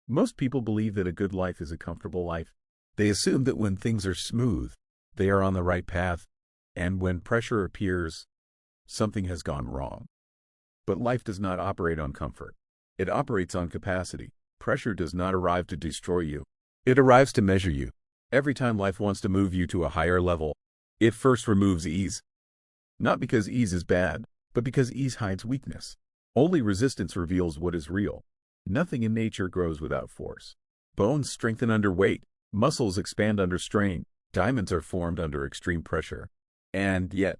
Most people believe that a good life is a comfortable life. They assume that when things are smooth, they are on the right path, and when pressure appears, something has gone wrong. But life does not operate on comfort. It operates on capacity. Pressure does not arrive to destroy you. It arrives to measure you. Every time life wants to move you to a higher level, it first removes ease. Not because ease is bad, but because ease hides weakness. Only resistance reveals what is real. Nothing in nature grows without force. Bones strengthen under weight. Muscles expand under strain. Diamonds are formed under extreme pressure. And yet,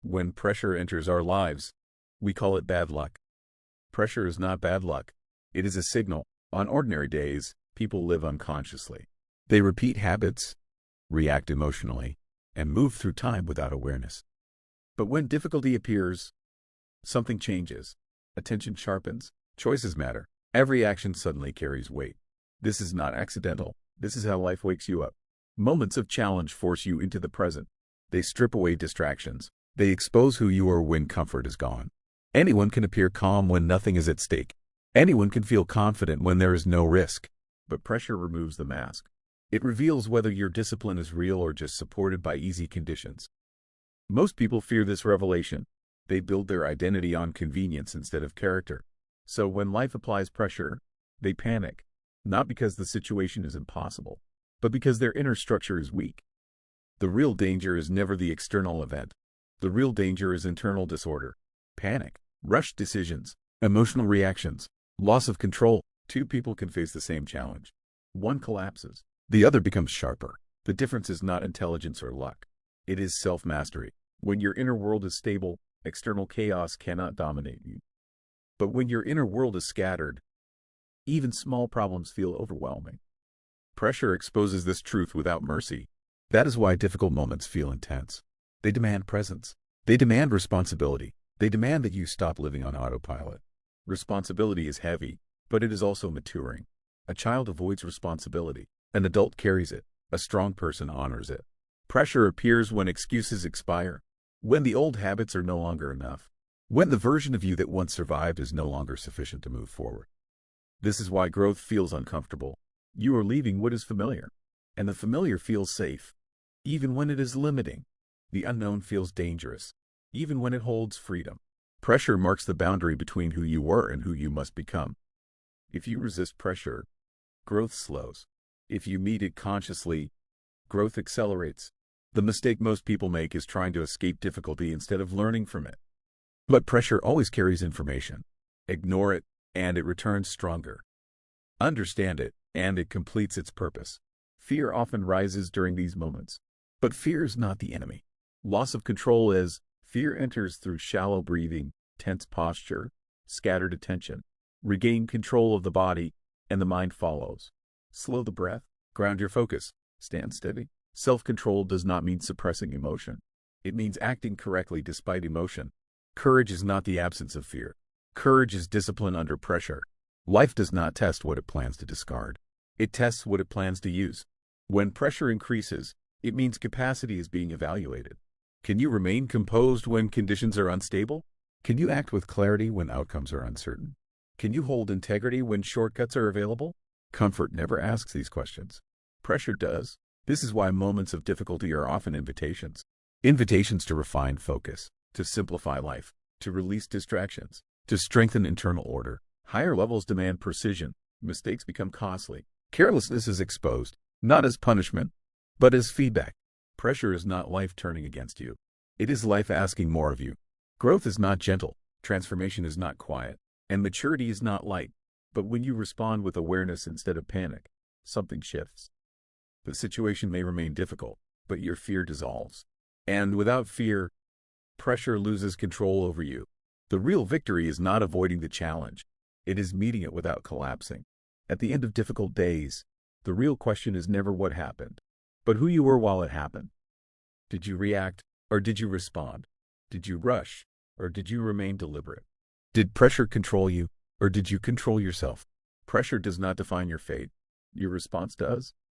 when pressure enters our lives, we call it bad luck. Pressure is not bad luck. It is a signal. On ordinary days, people live unconsciously. They repeat habits, react emotionally, and move through time without awareness. But when difficulty appears, something changes. Attention sharpens. Choices matter. Every action suddenly carries weight. This is not accidental. This is how life wakes you up. Moments of challenge force you into the present. They strip away distractions. They expose who you are when comfort is gone. Anyone can appear calm when nothing is at stake. Anyone can feel confident when there is no risk. But pressure removes the mask. It reveals whether your discipline is real or just supported by easy conditions. Most people fear this revelation. They build their identity on convenience instead of character. So when life applies pressure, they panic. Not because the situation is impossible, but because their inner structure is weak. The real danger is never the external event. The real danger is internal disorder, panic, rushed decisions, emotional reactions, loss of control. Two people can face the same challenge. One collapses. The other becomes sharper. The difference is not intelligence or luck. It is self-mastery. When your inner world is stable, external chaos cannot dominate you. But when your inner world is scattered, even small problems feel overwhelming. Pressure exposes this truth without mercy. That is why difficult moments feel intense. They demand presence. They demand responsibility. They demand that you stop living on autopilot. Responsibility is heavy, but it is also maturing. A child avoids responsibility. An adult carries it. A strong person honors it. Pressure appears when excuses expire. When the old habits are no longer enough. When the version of you that once survived is no longer sufficient to move forward. This is why growth feels uncomfortable. You are leaving what is familiar, and the familiar feels safe, even when it is limiting. The unknown feels dangerous, even when it holds freedom. Pressure marks the boundary between who you were and who you must become. If you resist pressure, growth slows. If you meet it consciously, growth accelerates. The mistake most people make is trying to escape difficulty instead of learning from it. But pressure always carries information. Ignore it, and it returns stronger. Understand it, and it completes its purpose. Fear often rises during these moments. But fear is not the enemy. Loss of control is. Fear enters through shallow breathing, tense posture, scattered attention. Regain control of the body, and the mind follows. Slow the breath, ground your focus, stand steady. Self-control does not mean suppressing emotion. It means acting correctly despite emotion. Courage is not the absence of fear. Courage is discipline under pressure. Life does not test what it plans to discard. It tests what it plans to use. When pressure increases, it means capacity is being evaluated. Can you remain composed when conditions are unstable? Can you act with clarity when outcomes are uncertain? Can you hold integrity when shortcuts are available? Comfort never asks these questions. Pressure does. This is why moments of difficulty are often invitations. Invitations to refine focus, to simplify life, to release distractions, to strengthen internal order. Higher levels demand precision. Mistakes become costly. Carelessness is exposed, not as punishment, but as feedback. Pressure is not life turning against you. It is life asking more of you. Growth is not gentle. Transformation is not quiet. And maturity is not light. But when you respond with awareness instead of panic, something shifts. The situation may remain difficult, but your fear dissolves. And without fear, pressure loses control over you. The real victory is not avoiding the challenge. It is meeting it without collapsing. At the end of difficult days, the real question is never what happened, but who you were while it happened. Did you react, or did you respond? Did you rush, or did you remain deliberate? Did pressure control you, or did you control yourself? Pressure does not define your fate. Your response does.